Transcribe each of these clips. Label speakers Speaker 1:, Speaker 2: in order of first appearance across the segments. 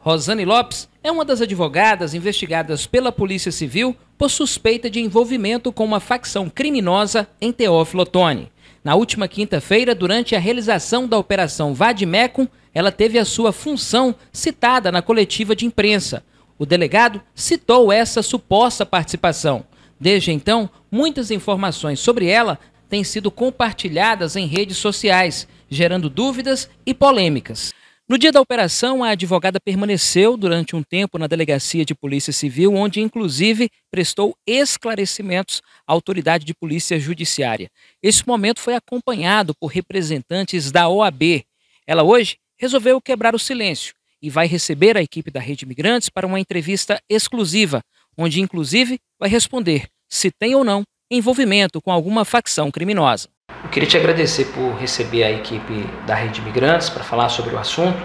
Speaker 1: Rosane Lopes é uma das advogadas investigadas pela Polícia Civil por suspeita de envolvimento com uma facção criminosa em Teófilo Otoni. Na última quinta-feira, durante a realização da Operação Vade-Mecum, ela teve a sua função citada na coletiva de imprensa. O delegado citou essa suposta participação. Desde então, muitas informações sobre ela têm sido compartilhadas em redes sociais, gerando dúvidas e polêmicas. No dia da operação, a advogada permaneceu durante um tempo na Delegacia de Polícia Civil, onde inclusive prestou esclarecimentos à autoridade de polícia judiciária. Esse momento foi acompanhado por representantes da OAB. Ela hoje resolveu quebrar o silêncio e vai receber a equipe da Rede Imigrantes para uma entrevista exclusiva, onde inclusive vai responder se tem ou não envolvimento com alguma facção criminosa. Eu queria te agradecer por receber a equipe da Rede Imigrantes para falar sobre o assunto.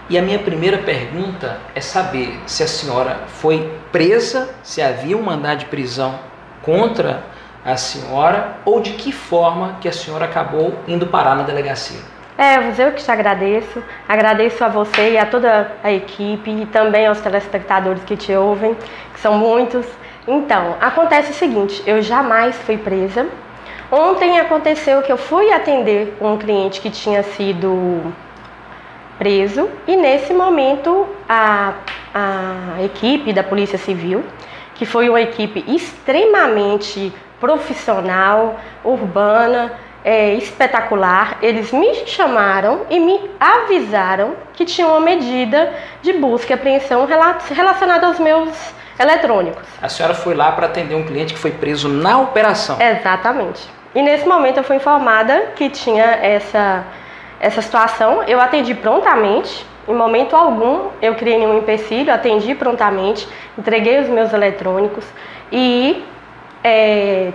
Speaker 1: E a minha primeira pergunta é saber se a senhora foi presa, se havia um mandado de prisão contra a senhora ou de que forma que a senhora acabou indo parar na delegacia.
Speaker 2: Eu que te agradeço. Agradeço a você e a toda a equipe e também aos telespectadores que te ouvem, que são muitos. Então, acontece o seguinte, eu jamais fui presa. Ontem aconteceu que eu fui atender um cliente que tinha sido preso e nesse momento a equipe da Polícia Civil, que foi uma equipe extremamente profissional, urbana, espetacular, eles me chamaram e me avisaram que tinha uma medida de busca e apreensão relacionada aos meus eletrônicos.
Speaker 1: A senhora foi lá para atender um cliente que foi preso na operação?
Speaker 2: Exatamente. E nesse momento eu fui informada que tinha essa situação. Eu atendi prontamente, em momento algum eu criei nenhum empecilho, atendi prontamente, entreguei os meus eletrônicos e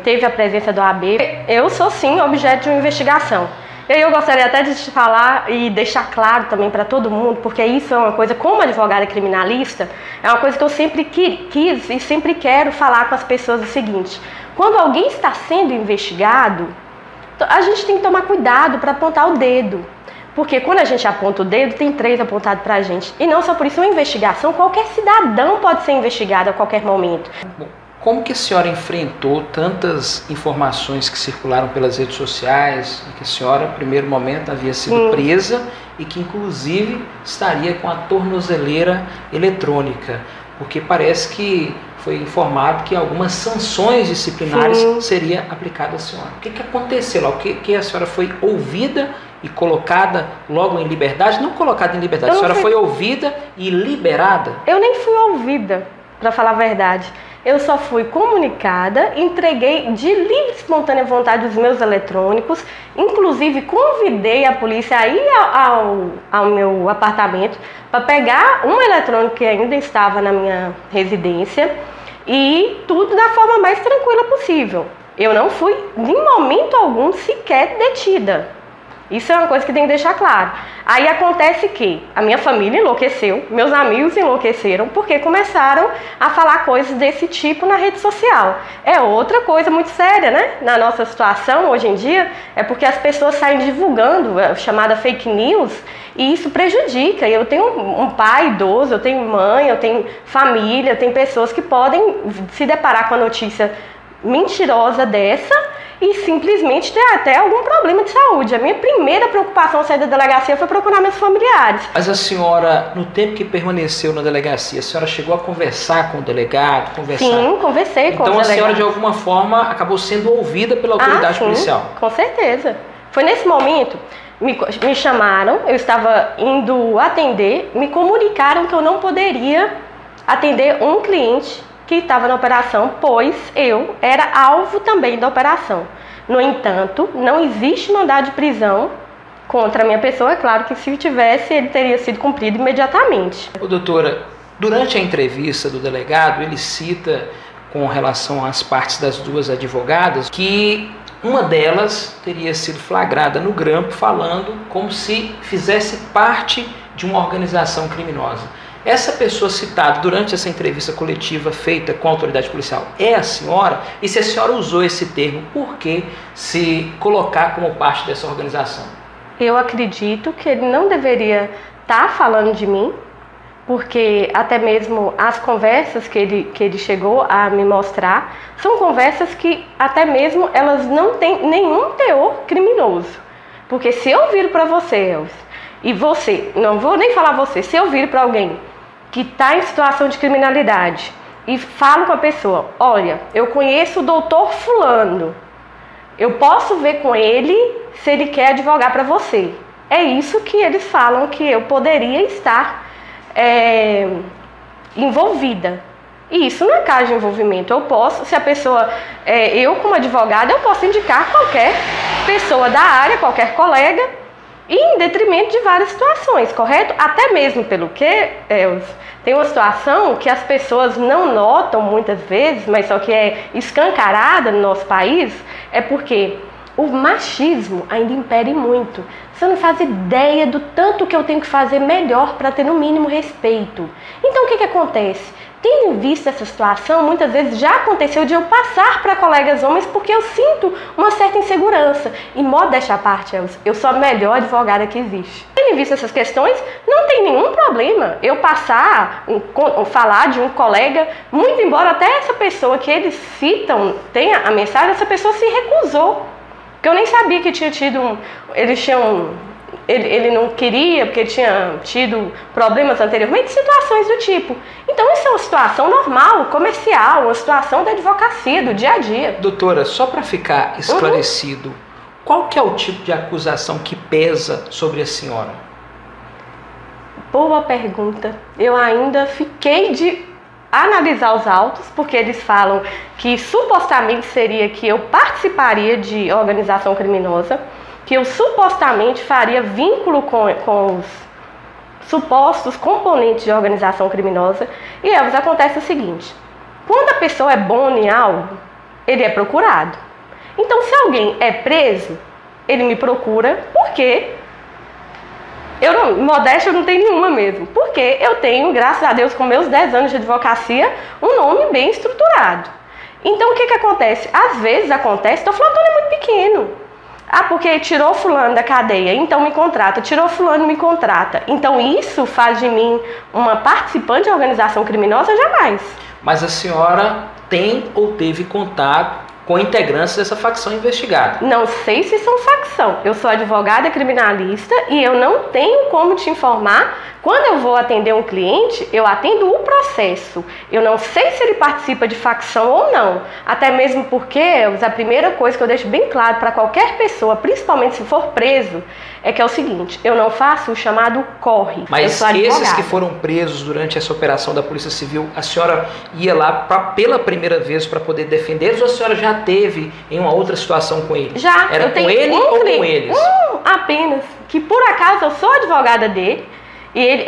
Speaker 2: teve a presença do OAB. Eu sou sim objeto de uma investigação. Eu gostaria até de te falar e deixar claro também para todo mundo, porque isso é uma coisa, como advogada criminalista, é uma coisa que eu sempre quis e sempre quero falar com as pessoas o seguinte: quando alguém está sendo investigado, a gente tem que tomar cuidado para apontar o dedo. Porque quando a gente aponta o dedo, tem 3 apontados para a gente. E não só por isso, uma investigação, qualquer cidadão pode ser investigado a qualquer momento.
Speaker 1: Bom, como que a senhora enfrentou tantas informações que circularam pelas redes sociais, que a senhora, no primeiro momento, havia sido presa e que, inclusive, estaria com a tornozeleira eletrônica? Porque parece que foi informado que algumas sanções disciplinares seriam aplicadas à senhora. O que aconteceu lá? O que a senhora foi ouvida e colocada logo em liberdade? Não colocada em liberdade, a senhora foi ouvida e liberada?
Speaker 2: Eu nem fui ouvida, para falar a verdade. Eu só fui comunicada, entreguei de livre e espontânea vontade os meus eletrônicos, inclusive convidei a polícia a ir ao meu apartamento para pegar um eletrônico que ainda estava na minha residência e tudo da forma mais tranquila possível. Eu não fui, em momento algum, sequer detida. Isso é uma coisa que tem que deixar claro. Aí acontece que a minha família enlouqueceu, meus amigos enlouqueceram, porque começaram a falar coisas desse tipo na rede social. É outra coisa muito séria, né? Na nossa situação hoje em dia, é porque as pessoas saem divulgando a chamada fake news e isso prejudica. Eu tenho um pai idoso, eu tenho mãe, eu tenho família, eu tenho pessoas que podem se deparar com a notícia mentirosa dessa e simplesmente ter até algum problema de saúde. A minha primeira preocupação ao sair da delegacia foi procurar meus familiares.
Speaker 1: Mas a senhora, no tempo que permaneceu na delegacia, a senhora chegou a conversar com o delegado?
Speaker 2: Sim, conversei com o delegado.
Speaker 1: Então a senhora, de alguma forma, acabou sendo ouvida pela autoridade policial?
Speaker 2: Com certeza. Foi nesse momento, me chamaram, eu estava indo atender, me comunicaram que eu não poderia atender um cliente que estava na operação, pois eu era alvo também da operação. No entanto, não existe mandado de prisão contra a minha pessoa. É claro que se tivesse, ele teria sido cumprido imediatamente.
Speaker 1: Doutora, durante a entrevista do delegado, ele cita, com relação às partes das duas advogadas, que uma delas teria sido flagrada no grampo falando como se fizesse parte de uma organização criminosa. Essa pessoa citada durante essa entrevista coletiva feita com a autoridade policial é a senhora? E se a senhora usou esse termo, por que se colocar como parte dessa organização?
Speaker 2: Eu acredito que ele não deveria estar falando de mim, porque até mesmo as conversas que ele chegou a me mostrar são conversas que até mesmo elas não têm nenhum teor criminoso. Porque se eu viro para você, Elvis, e você, não vou nem falar você, se eu viro para alguém que está em situação de criminalidade e falo com a pessoa, olha, eu conheço o doutor fulano, eu posso ver com ele se ele quer advogar para você. É isso que eles falam que eu poderia estar envolvida. E isso não é caso de envolvimento. Eu posso, se a pessoa, eu como advogada, eu posso indicar qualquer pessoa da área, qualquer colega, e em detrimento de várias situações, correto? Até mesmo pelo que, tem uma situação que as pessoas não notam muitas vezes, mas só que é escancarada no nosso país, é porque o machismo ainda impere muito. Você não faz ideia do tanto que eu tenho que fazer melhor para ter no mínimo respeito. Então o que acontece? Tendo visto essa situação, muitas vezes já aconteceu de eu passar para colegas homens porque eu sinto uma certa insegurança. E modéstia à parte, eu sou a melhor advogada que existe. Tendo visto essas questões, não tem nenhum problema eu falar de um colega, muito embora até essa pessoa que eles citam tenha a mensagem, essa pessoa se recusou. Porque eu nem sabia que tinha tido ele não queria, porque tinha tido problemas anteriormente, situações do tipo. Então isso é uma situação normal, comercial, uma situação da advocacia, do dia a dia.
Speaker 1: Doutora, só para ficar esclarecido, qual que é o tipo de acusação que pesa sobre a senhora?
Speaker 2: Boa pergunta. Eu ainda fiquei de analisar os autos, porque eles falam que supostamente seria que eu participaria de organização criminosa, que eu supostamente faria vínculo com os supostos componentes de organização criminosa. E Elvis, acontece o seguinte, quando a pessoa é boa em algo, ele é procurado. Então se alguém é preso, ele me procura porque modéstia eu não tenho nenhuma mesmo, porque eu tenho, graças a Deus, com meus 10 anos de advocacia, um nome bem estruturado. Então o que acontece? Às vezes acontece, estou falando, é muito pequeno. Porque tirou fulano da cadeia, então me contrata. Tirou fulano, me contrata. Então isso faz de mim uma participante de organização criminosa? Jamais.
Speaker 1: Mas a senhora tem ou teve contato com integrantes dessa facção investigada?
Speaker 2: Não sei se são facção. Eu sou advogada criminalista e eu não tenho como te informar. Quando eu vou atender um cliente, eu atendo o processo. Eu não sei se ele participa de facção ou não. Até mesmo porque a primeira coisa que eu deixo bem claro para qualquer pessoa, principalmente se for preso, é que é o seguinte, eu não faço o chamado corre.
Speaker 1: Mas esses que foram presos durante essa operação da Polícia Civil, a senhora ia lá pela primeira vez para poder defendê-los ou a senhora já teve em uma outra situação com eles?
Speaker 2: Já.
Speaker 1: Era com ele ou com eles?
Speaker 2: Apenas. Que por acaso eu sou advogada dele. E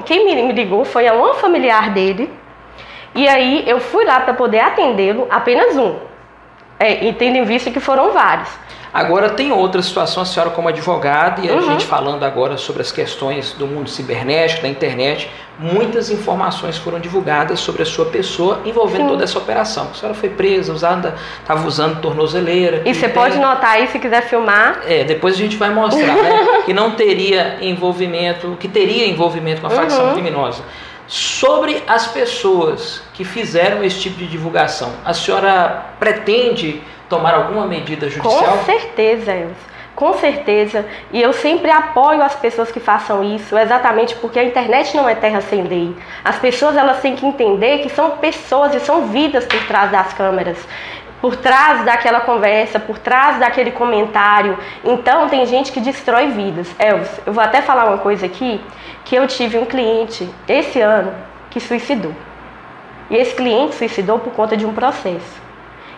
Speaker 2: quem me ligou foi um familiar dele. E aí eu fui lá para poder atendê-lo, apenas um. E tendo em vista que foram vários.
Speaker 1: Agora tem outra situação, a senhora como advogada e a gente falando agora sobre as questões do mundo cibernético, da internet, muitas informações foram divulgadas sobre a sua pessoa envolvendo toda essa operação. A senhora foi presa, estava usando tornozeleira.
Speaker 2: E você pode notar aí se quiser filmar.
Speaker 1: Depois a gente vai mostrar, né, que não teria envolvimento, que teria envolvimento com a facção criminosa. Sobre as pessoas que fizeram esse tipo de divulgação, a senhora pretende tomar alguma medida judicial?
Speaker 2: Com certeza, Elvis. Com certeza. E eu sempre apoio as pessoas que façam isso, exatamente porque a internet não é terra sem lei. As pessoas elas têm que entender que são pessoas e são vidas por trás das câmeras. Por trás daquela conversa, por trás daquele comentário. Então tem gente que destrói vidas. Elvis, eu vou até falar uma coisa aqui, que eu tive um cliente esse ano que suicidou. E esse cliente suicidou por conta de um processo.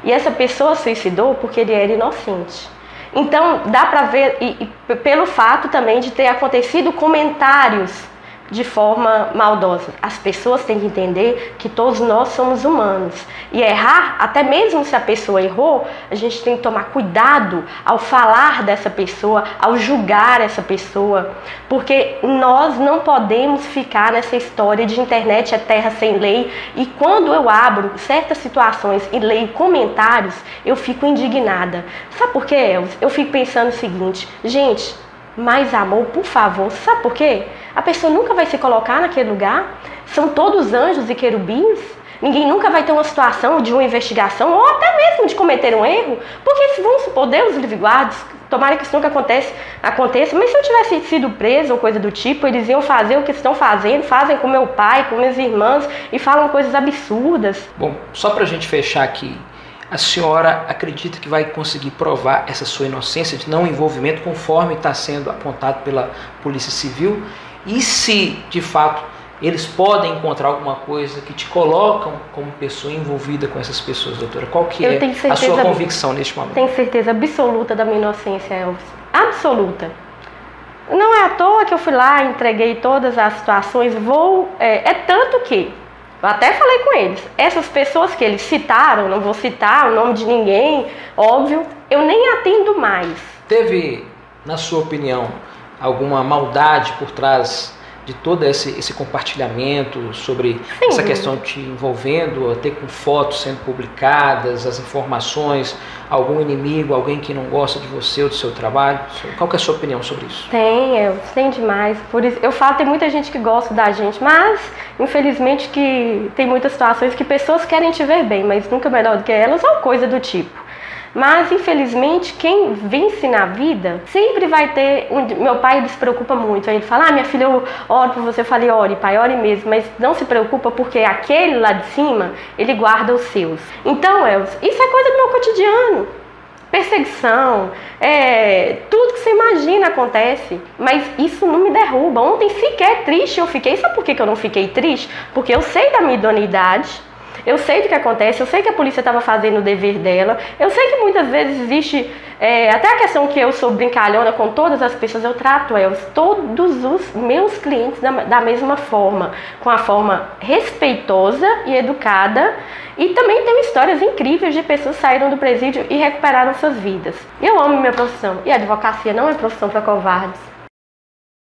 Speaker 2: E essa pessoa suicidou porque ele era inocente. Então dá pra ver, e pelo fato também de ter acontecido comentários de forma maldosa. As pessoas têm que entender que todos nós somos humanos. E errar, até mesmo se a pessoa errou, a gente tem que tomar cuidado ao falar dessa pessoa, ao julgar essa pessoa. Porque nós não podemos ficar nessa história de internet é terra sem lei. E quando eu abro certas situações e leio comentários, eu fico indignada. Sabe por quê, Elvis? Eu fico pensando o seguinte, gente, mais amor, por favor. Sabe por quê? A pessoa nunca vai se colocar naquele lugar. São todos anjos e querubins. Ninguém nunca vai ter uma situação de uma investigação ou até mesmo de cometer um erro, porque se vamos supor, Deus livre guarde, tomara que isso nunca aconteça, mas se eu tivesse sido preso ou coisa do tipo, eles iam fazer o que estão fazendo, fazem com meu pai, com minhas irmãs e falam coisas absurdas.
Speaker 1: Bom, só pra gente fechar aqui, a senhora acredita que vai conseguir provar essa sua inocência de não envolvimento conforme está sendo apontado pela Polícia Civil? E se, de fato, eles podem encontrar alguma coisa que te colocam como pessoa envolvida com essas pessoas, doutora? Qual que é a sua convicção neste momento?
Speaker 2: Tenho certeza absoluta da minha inocência, Elvis. Absoluta. Não é à toa que eu fui lá, entreguei todas as situações, é tanto que, eu até falei com eles, essas pessoas que eles citaram, não vou citar o nome de ninguém, óbvio, eu nem atendo mais.
Speaker 1: Teve, na sua opinião, alguma maldade por trás de todo esse compartilhamento sobre essa questão te envolvendo, até com fotos sendo publicadas, as informações, algum inimigo, alguém que não gosta de você ou do seu trabalho? Qual que é a sua opinião sobre isso?
Speaker 2: Tem demais. Por isso, eu falo, tem muita gente que gosta da gente, mas infelizmente que tem muitas situações que pessoas querem te ver bem, mas nunca melhor do que elas ou coisa do tipo. Mas, infelizmente, quem vence na vida sempre vai ter... Meu pai, ele se preocupa muito. Aí ele fala, minha filha, eu oro por você. Eu falei, ore, pai, ore mesmo. Mas não se preocupa porque aquele lá de cima, ele guarda os seus. Então, Elvis, isso é coisa do meu cotidiano. Perseguição, tudo que você imagina acontece. Mas isso não me derruba. Ontem, sequer triste eu fiquei. Sabe por que eu não fiquei triste? Porque eu sei da minha idoneidade. Eu sei do que acontece, eu sei que a polícia estava fazendo o dever dela, eu sei que muitas vezes existe, até a questão que eu sou brincalhona com todas as pessoas, eu trato todos os meus clientes da mesma forma, com a forma respeitosa e educada, e também tenho histórias incríveis de pessoas que saíram do presídio e recuperaram suas vidas. Eu amo minha profissão, e a advocacia não é profissão para covardes.